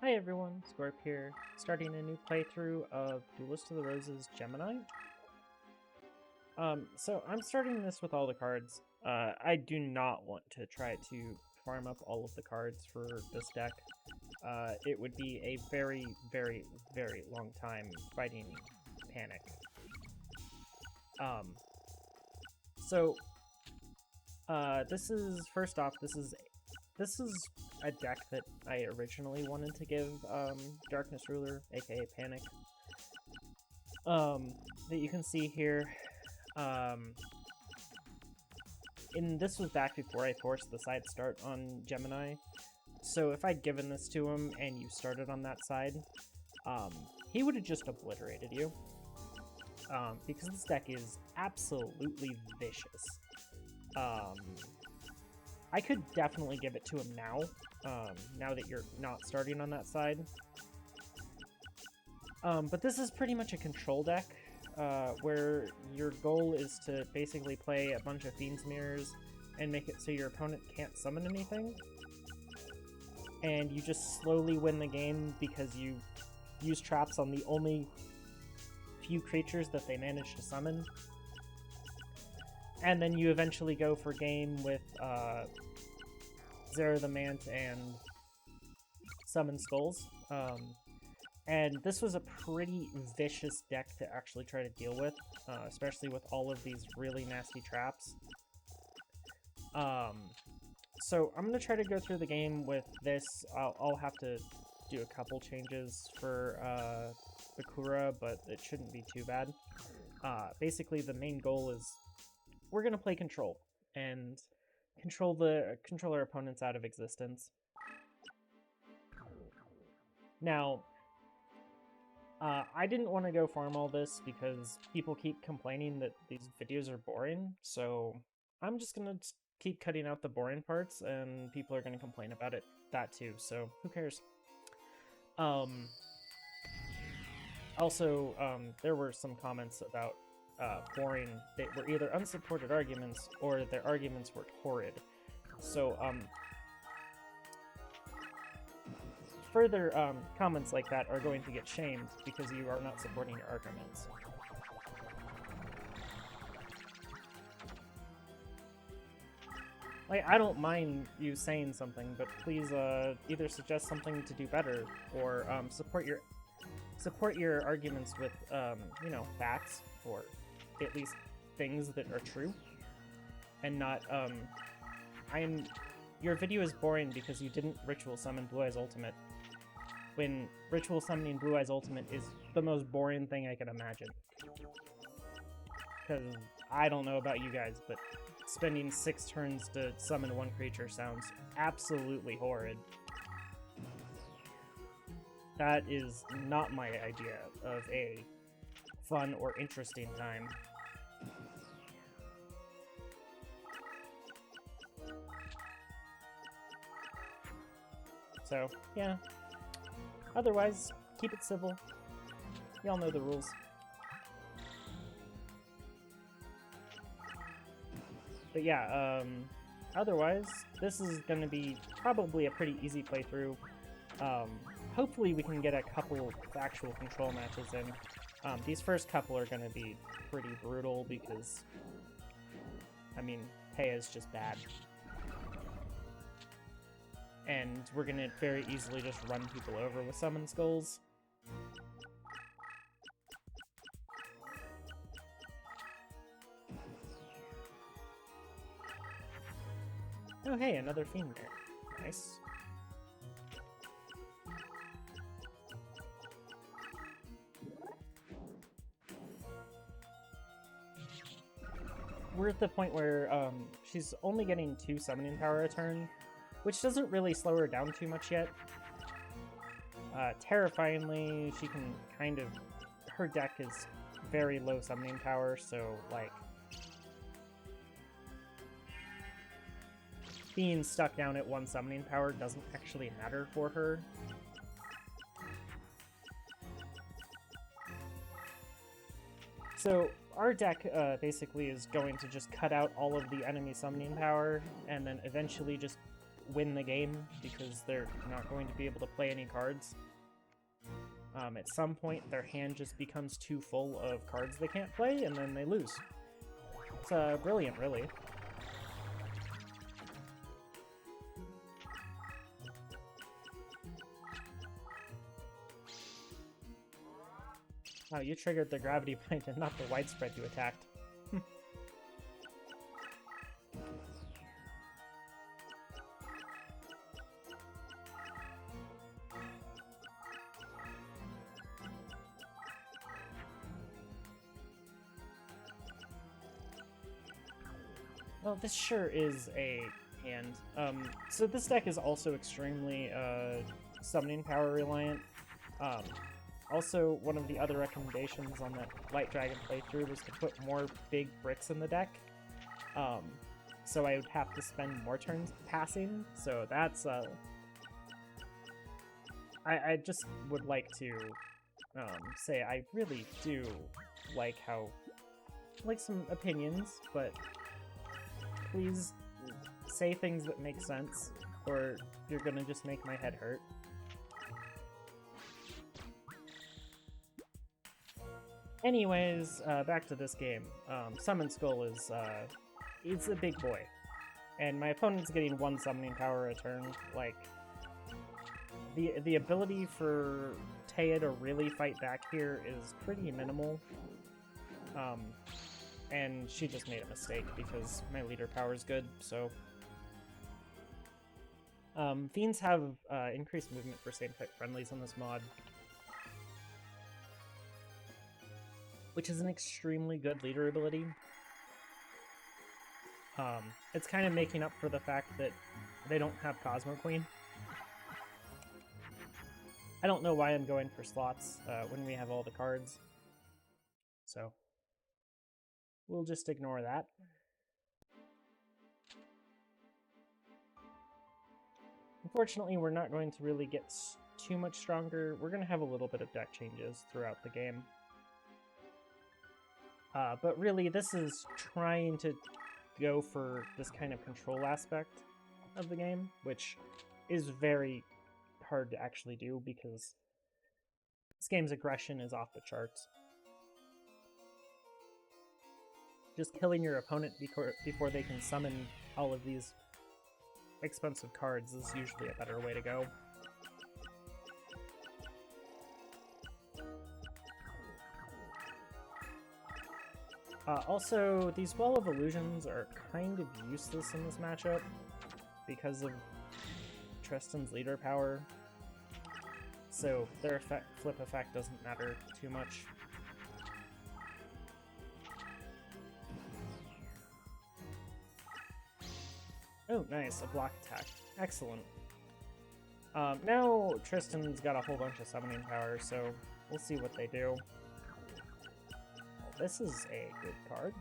Hi everyone, Scorp here, starting a new playthrough of Duelist to the Roses Gemini. So I'm starting this with all the cards. I do not want to try to farm up all of the cards for this deck. It would be a very, very, very long time fighting Panic. Um, so, this is, first off, this is a deck that I originally wanted to give Darkness Ruler, aka Panic. That you can see here. And this was back before I forced the side start on Gemini. So if I'd given this to him and you started on that side, he would have just obliterated you. Because this deck is absolutely vicious. I could definitely give it to him now, now that you're not starting on that side. But this is pretty much a control deck, where your goal is to basically play a bunch of Fiend's Mirrors and make it so your opponent can't summon anything. And you just slowly win the game because you use traps on the only few creatures that they manage to summon. And then you eventually go for game with Zera the Mant and Summon Skulls. And this was a pretty vicious deck to actually try to deal with, especially with all of these really nasty traps. So I'm going to try to go through the game with this. I'll have to do a couple changes for Bakura, but it shouldn't be too bad. Basically, the main goal is we're going to play control and control our opponents out of existence. Now, I didn't want to go farm all this because people keep complaining that these videos are boring, so I'm just going to keep cutting out the boring parts, and people are going to complain about that too, so who cares? Also, there were some comments about boring. They were either unsupported arguments or their arguments were horrid. So, further comments like that are going to get shamed because you are not supporting your arguments. Like, I don't mind you saying something, but please either suggest something to do better or support your arguments with facts or at least things that are true, and not your video is boring because you didn't ritual summon Blue Eyes Ultimate, when ritual summoning Blue Eyes Ultimate is the most boring thing I can imagine. Because I don't know about you guys, but spending 6 turns to summon one creature sounds absolutely horrid. That is not my idea of a fun or interesting time. So, yeah. Otherwise, keep it civil. Y'all know the rules. But yeah, otherwise, this is going to be probably a pretty easy playthrough. Hopefully we can get a couple of actual control matches in. These first couple are going to be pretty brutal because, I mean, Paya is just bad. And we're going to very easily just run people over with Summon Skulls. Oh hey, another Fiend there. Nice. We're at the point where she's only getting 2 summoning power a turn, which doesn't really slow her down too much yet. Terrifyingly, she can kind of... her deck is very low summoning power, so, like, being stuck down at 1 summoning power doesn't actually matter for her. So our deck basically is going to just cut out all of the enemy summoning power and then eventually just win the game because they're not going to be able to play any cards. At some point, their hand just becomes too full of cards they can't play, and then they lose. It's brilliant, really. Oh, you triggered the gravity point and not the widespread you attacked. Well, this sure is a hand. So this deck is also extremely summoning power reliant. Also, one of the other recommendations on that Light Dragon playthrough was to put more big bricks in the deck. So I would have to spend more turns passing, so that's... I just would like to say I really do like some opinions, but please say things that make sense, or you're gonna just make my head hurt. Anyways, back to this game. Summon Skull is, it's a big boy. And my opponent's getting 1 summoning power a turn. Like, the ability for Taya to really fight back here is pretty minimal. And she just made a mistake because my leader power is good, so... Fiends have increased movement for same-type friendlies on this mod, which is an extremely good leader ability. It's kind of making up for the fact that they don't have Cosmo Queen. I don't know why I'm going for slots when we have all the cards, so we'll just ignore that. Unfortunately, we're not going to really get too much stronger. We're going to have a little bit of deck changes throughout the game. But really, this is trying to go for this kind of control aspect of the game, which is very hard to actually do because this game's aggression is off the charts. Just killing your opponent before they can summon all of these expensive cards is usually a better way to go. Also, these Wall of Illusions are kind of useless in this matchup because of Tristan's leader power, so their flip effect doesn't matter too much. Oh, nice, a block attack. Excellent. Now Tristan's got a whole bunch of summoning power, so we'll see what they do. This is a good card.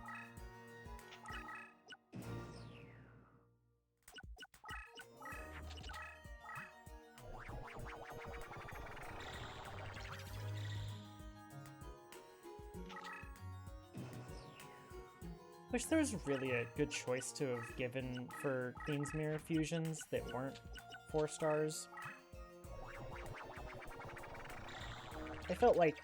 Wish there was really a good choice to have given for Fiend's Mirror fusions that weren't 4 stars. I felt like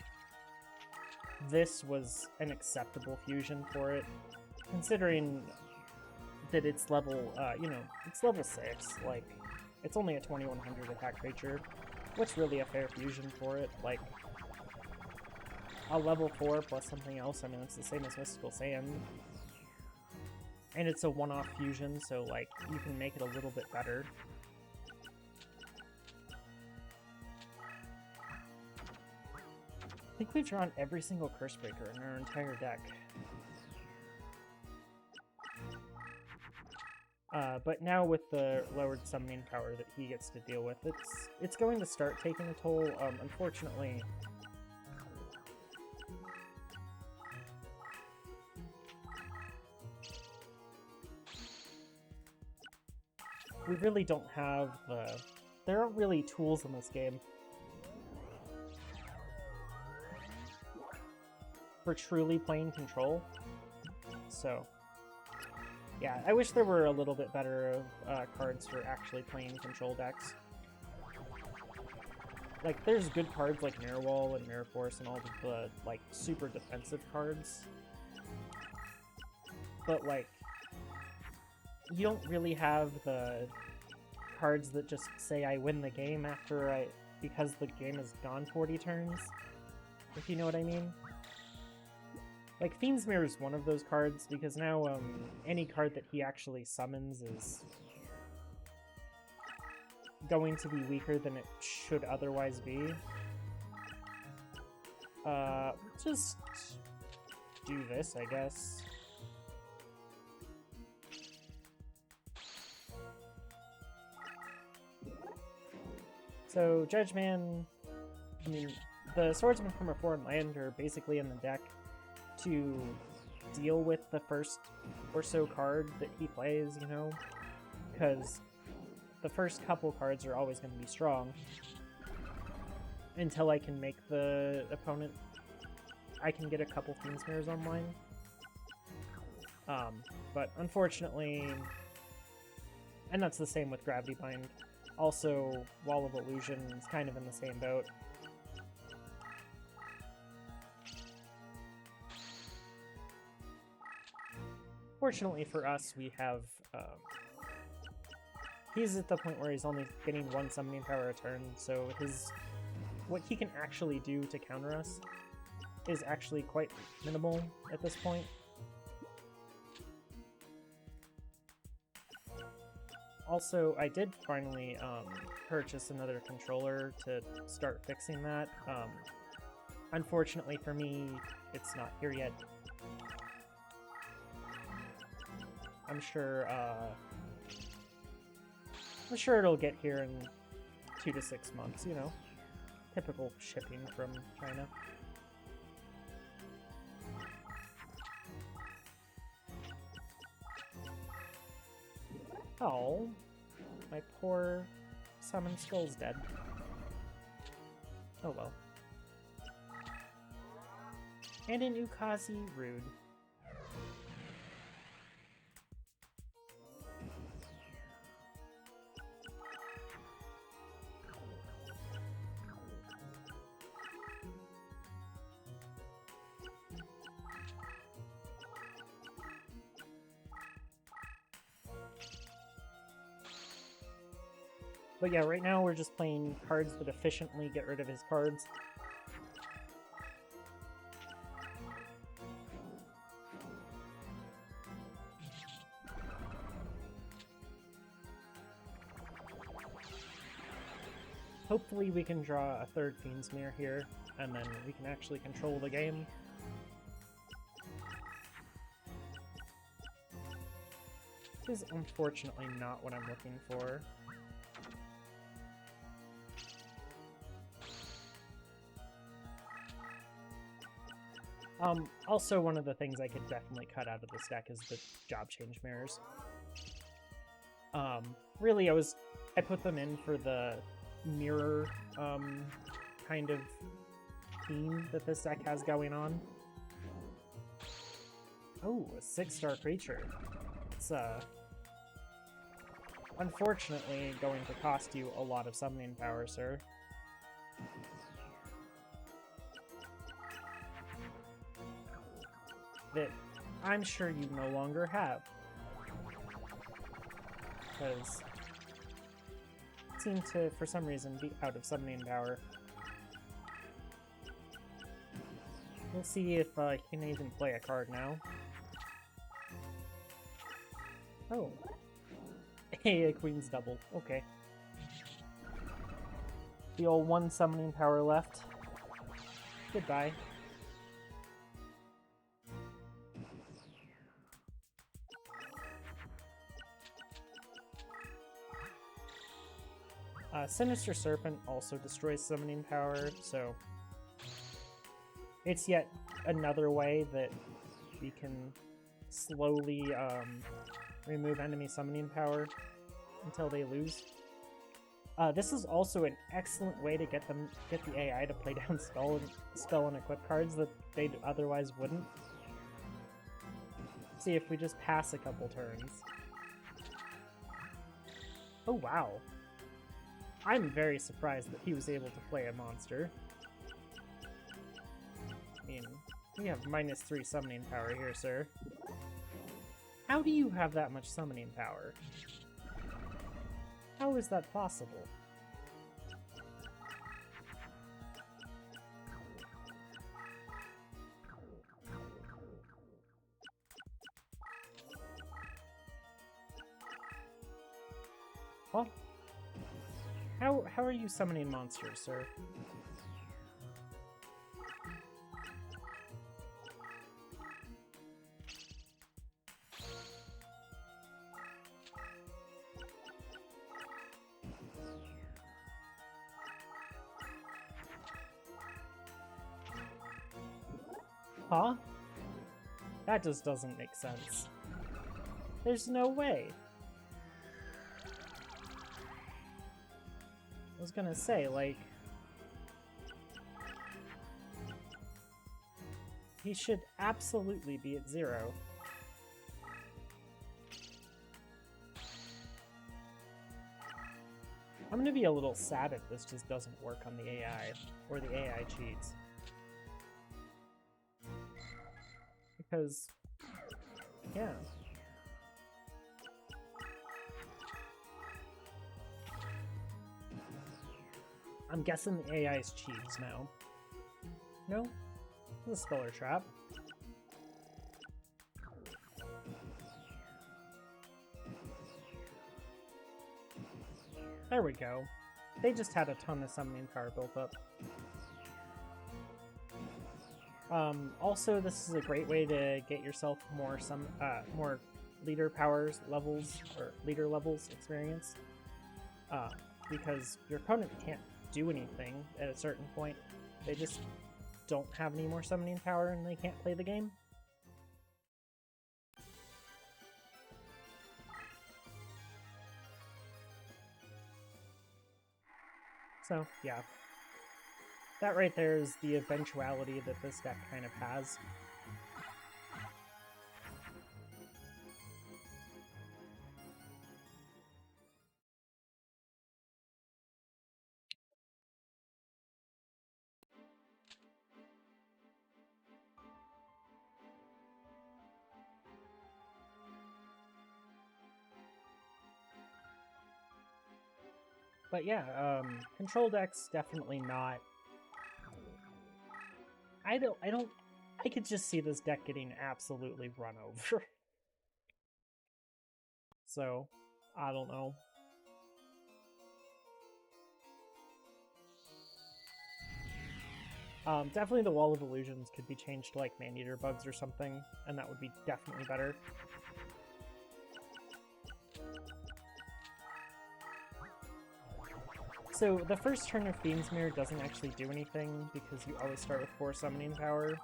this was an acceptable fusion for it, considering that it's level, it's level 6, like, it's only a 2100 attack creature. What's really a fair fusion for it? Like, a level 4 plus something else, I mean, it's the same as Mystical Sand. And it's a one-off fusion, so, like, you can make it a little bit better. I think we've drawn every single Cursebreaker in our entire deck. But now with the lowered summoning power that he gets to deal with, it's going to start taking a toll. Unfortunately, we really don't have there aren't really tools in this game for truly playing control, so Yeah, I wish there were a little bit better cards for actually playing control decks. Like, there's good cards like Mirror Wall and Mirror Force and all the, like, super defensive cards. But, like, you don't really have the cards that just say I win the game because the game is gone 40 turns, if you know what I mean. Like, Fiend's Mirror is one of those cards, because now any card that he actually summons is going to be weaker than it should otherwise be. Just do this, I guess. So, Judgeman, I mean, the Swordsman from a Foreign Land are basically in the deck to deal with the first or so card that he plays, you know? Because the first couple cards are always going to be strong until I can make the opponent... I can get a couple Fiend's Mirrors online. But unfortunately... And that's the same with Gravity Bind. Also, Wall of Illusion is kind of in the same boat. Fortunately for us, we have... he's at the point where he's only getting one summoning power a turn, so what he can actually do to counter us is actually quite minimal at this point. Also, I did finally purchase another controller to start fixing that. Unfortunately for me, it's not here yet. I'm sure it'll get here in 2 to 6 months, you know. Typical shipping from China. Oh, my poor Summon Skull's dead. Oh well. And an Ukazi, rude. But yeah, right now we're just playing cards that efficiently get rid of his cards. Hopefully we can draw a third Fiend's Mirror here, and then we can actually control the game. This is unfortunately not what I'm looking for. Also, one of the things I could definitely cut out of this deck is the job change mirrors. Really, I put them in for the mirror, kind of theme that this deck has going on. Oh, a 6-star creature. It's, unfortunately going to cost you a lot of summoning power, sir. That I'm sure you no longer have. Because it seemed to, for some reason, be out of summoning power. We'll see if he can even play a card now. Oh. Hey, a Queen's Double. Okay. The old one summoning power left. Goodbye. Sinister Serpent also destroys summoning power, so it's yet another way that we can slowly remove enemy summoning power until they lose. This is also an excellent way to get the AI to play down spell and equip cards that they otherwise wouldn't. see if we just pass a couple turns. Oh, wow. I'm very surprised that he was able to play a monster. I mean, we have -3 summoning power here, sir. How do you have that much summoning power? How is that possible? What? How are you summoning monsters, sir? Huh? That just doesn't make sense. There's no way. I was gonna say, like... he should absolutely be at 0. I'm gonna be a little sad if this just doesn't work on the AI, or the AI cheats. Because, yeah. I'm guessing the AI's cheats now. No? It's a speller trap. There we go. They just had a ton of summoning power built up. Also, this is a great way to get yourself more more leader powers levels, or leader levels experience. Because your opponent can't do anything at a certain point. They just don't have any more summoning power and they can't play the game. So, yeah. That right there is the eventuality that this deck kind of has. But yeah, control decks definitely not. I could just see this deck getting absolutely run over. So, I don't know. Definitely the Wall of Illusions could be changed to like Man-Eater bugs or something, and that would be definitely better. So the first turn of Fiend's Mirror doesn't actually do anything because you always start with 4 summoning power.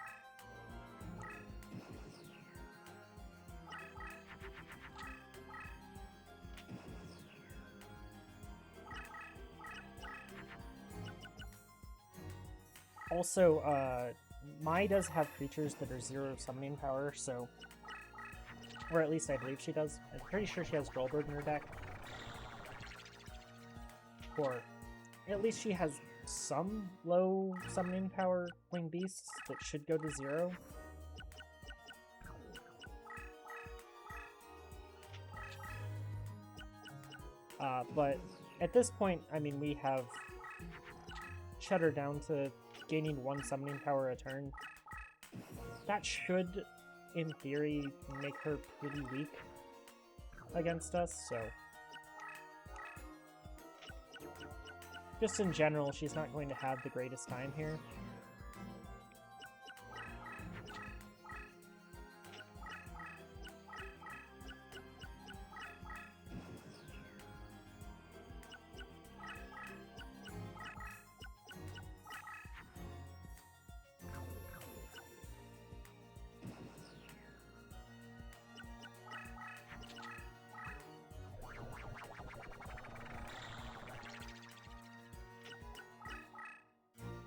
Also, Mai does have creatures that are 0 summoning power, so... or at least I believe she does. I'm pretty sure she has Drollbird in her deck. Or at least she has some low summoning power winged beasts that should go to 0. But at this point, I mean, we have shut her down to gaining 1 summoning power a turn. That should, in theory, make her pretty weak against us, so... just in general, she's not going to have the greatest time here.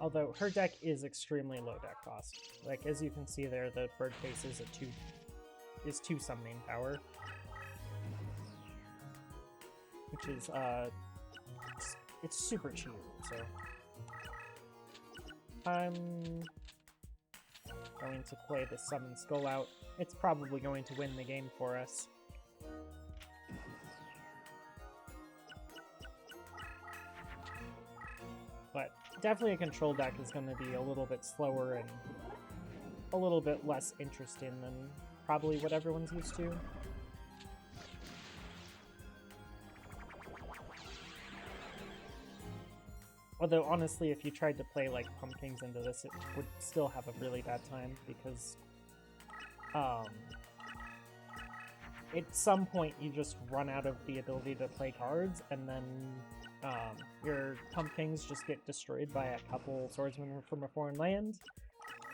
Although her deck is extremely low deck cost. Like, as you can see there, the bird face is at is 2 summoning power, which is it's super cheap. So I'm going to play the Summon Skull out. It's probably going to win the game for us. But definitely a control deck is going to be a little bit slower and a little bit less interesting than probably what everyone's used to. Although, honestly, if you tried to play, like, Pumpkins into this, it would still have a really bad time, because, at some point you just run out of the ability to play cards, and then, your Pumpkins just get destroyed by a couple swordsmen from a foreign land,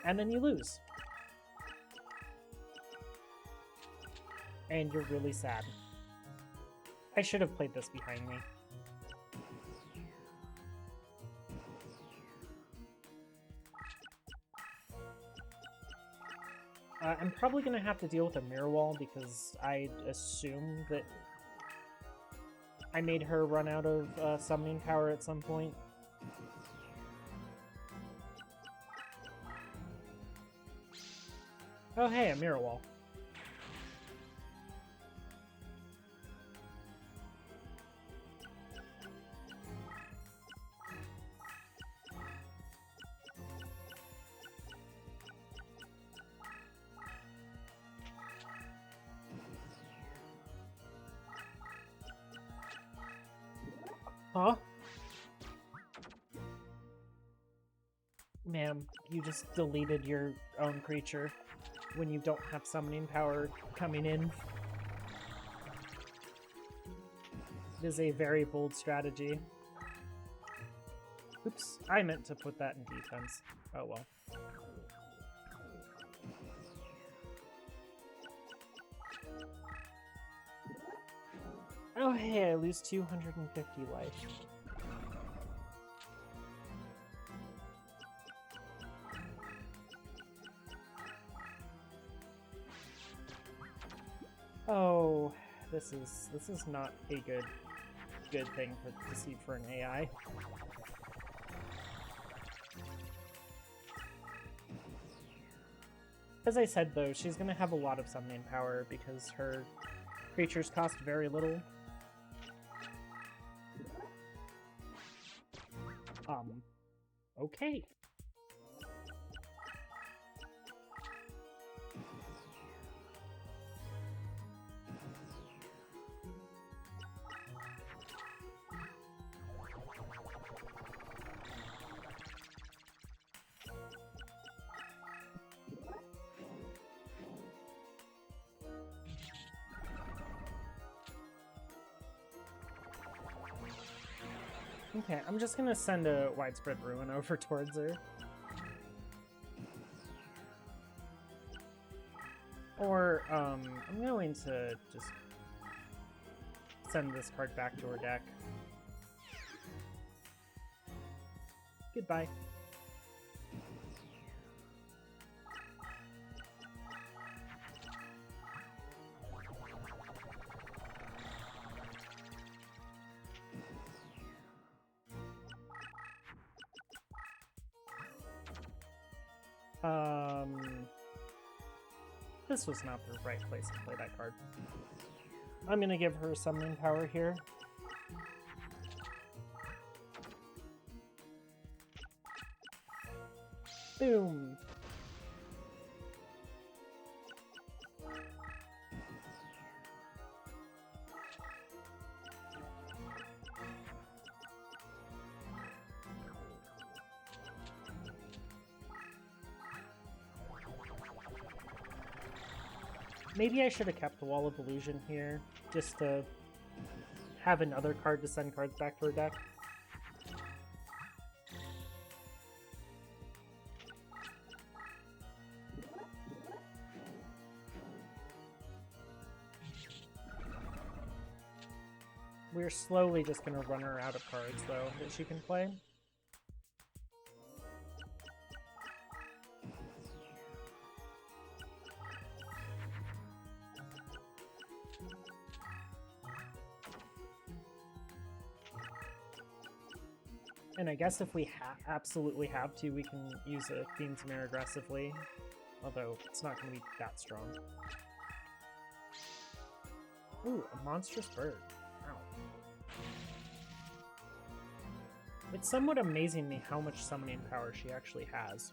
and then you lose. And you're really sad. I should have played this behind me. I'm probably going to have to deal with a mirror wall because I assume that I made her run out of summoning power at some point. Oh hey, a mirror wall. Huh? Ma'am, you just deleted your own creature when you don't have summoning power coming in. It is a very bold strategy. Oops, I meant to put that in defense. Oh well. Oh hey, I lose 250 life. Oh, this is not a good thing to see for an AI. As I said though, she's gonna have a lot of summoning power because her creatures cost very little. Okay. Okay, I'm just gonna send a Widespread Ruin over towards her. Or, I'm going to just send this card back to her deck. Goodbye. This was not the right place to play that card. I'm gonna give her summoning power here. Boom! Maybe I should have kept the Wall of Illusion here, just to have another card to send cards back to her deck. We're slowly just going to run her out of cards, though, that she can play. And I guess if we absolutely have to, we can use a Fiend's Mare aggressively. Although, it's not going to be that strong. Ooh, a monstrous bird. Wow. It's somewhat amazing me how much summoning power she actually has.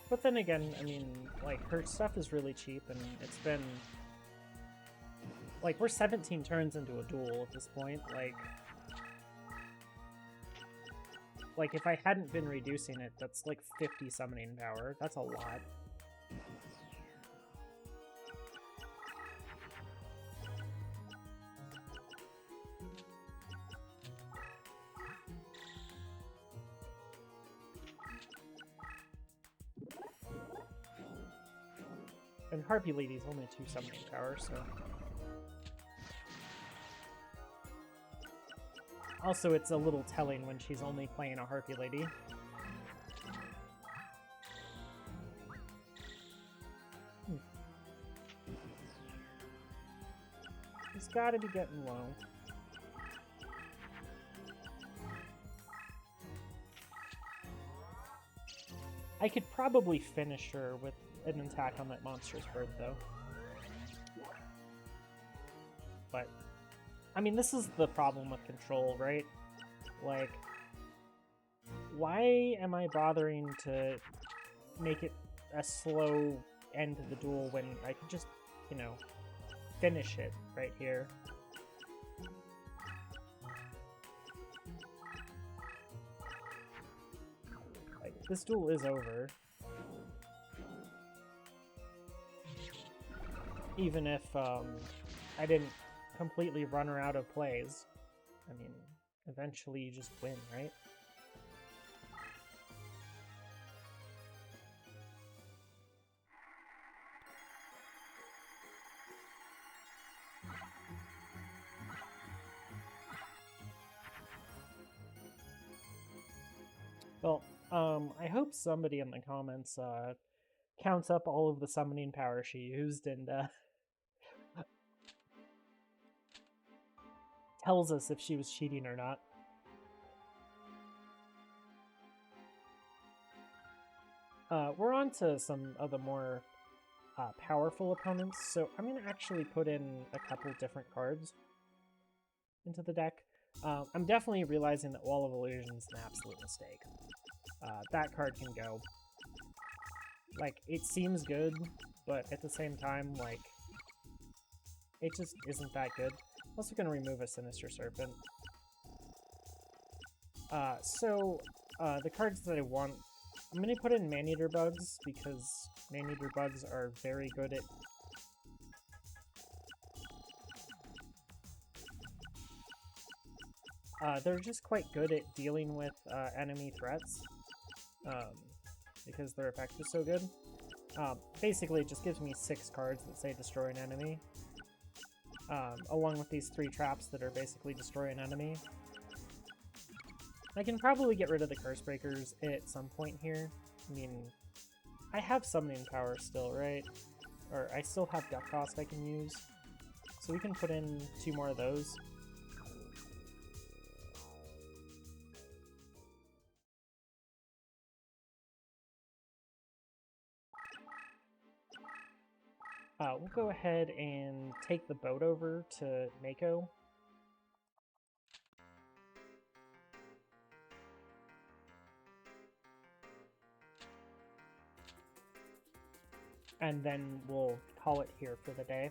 But then again, I mean, like, her stuff is really cheap, and it's been... Like, we're 17 turns into a duel at this point, Like, if I hadn't been reducing it, that's like 50 summoning power. That's a lot. And Harpy Lady's only 2 summoning power, so... Also, it's a little telling when she's only playing a Harpy Lady. He's gotta be getting low. I could probably finish her with an attack on that monstrous bird, though. But, I mean, this is the problem with control, right? Like, why am I bothering to make it a slow end to the duel when I could just, you know, finish it right here? Like, this duel is over. Even if I didn't completely run her out of plays. I mean, eventually you just win, right? Well, I hope somebody in the comments counts up all of the summoning power she used and tells us if she was cheating or not. We're on to some of the more powerful opponents, so I'm going to actually put in a couple different cards into the deck. I'm definitely realizing that Wall of Illusion is an absolute mistake. That card can go. Like, it seems good, but at the same time, like, it just isn't that good. I'm also going to remove a Sinister Serpent. The cards that I want, I'm going to put in Maneater Bugs, because Maneater Bugs are very good at... they're just quite good at dealing with enemy threats, because their effect is so good. Basically, it just gives me 6 cards that say destroy an enemy, along with these 3 traps that are basically destroy an enemy. I can probably get rid of the Curse Breakers at some point here. I mean, I have summoning power still, right? Or I still have Death Cost I can use, so we can put in 2 more of those. We'll go ahead and take the boat over to Mako. And then we'll call it here for the day.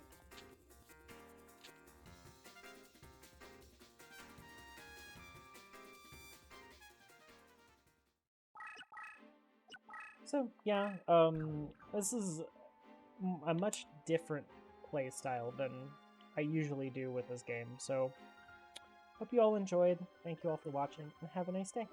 So, yeah, this is a much different play style than I usually do with this game, so hope you all enjoyed. Thank you all for watching, and have a nice day.